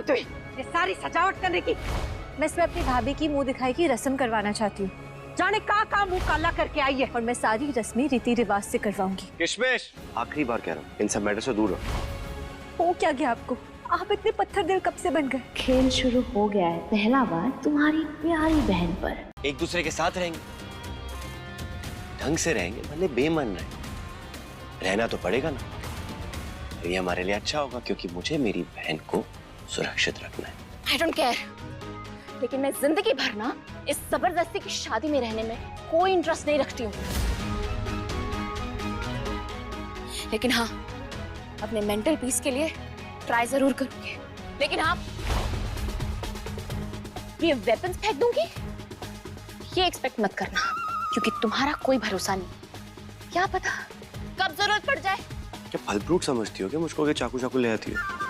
बात हुई ये सारी सजावट करने की? मैं इसमें अपनी भाभी की मुंह दिखाई की रस्म करवाना चाहती हूँ। जाने का मुंह काला करके आई है। और मैं सारी रस्में रीति रिवाज से करवाऊंगी। किशमिश, आखिरी बार कह रहा हूँ, इन सब मैटर से दूर रहो। हो क्या गया आपको? आप इतने पत्थर दिल कब से बन गए? खेल शुरू हो गया है पहला बार तुम्हारी प्यारी बहन पर। एक दूसरे के साथ रहेंगे, ढंग से रहेंगे, भले बेमन रहे, रहना तो पड़ेगा ना। ये हमारे लिए अच्छा होगा क्योंकि मुझे मेरी बहन को सुरक्षित रखना है। I don't care, लेकिन मैं जिंदगी भर ना इस जबरदस्ती की शादी में रहने में कोई इंटरेस्ट नहीं रखती हूँ। लेकिन हाँ, अपने मेंटल पीस के लिए ट्राई जरूर करूंगी। लेकिन आप ये वेपन्स फेंक दूंगी ये एक्सपेक्ट मत करना, क्योंकि तुम्हारा कोई भरोसा नहीं। क्या पता कब जरूरत पड़ जाए। क्या फल फ्रूट समझती हो क्या मुझको कि चाकू चाकू ले आती हो?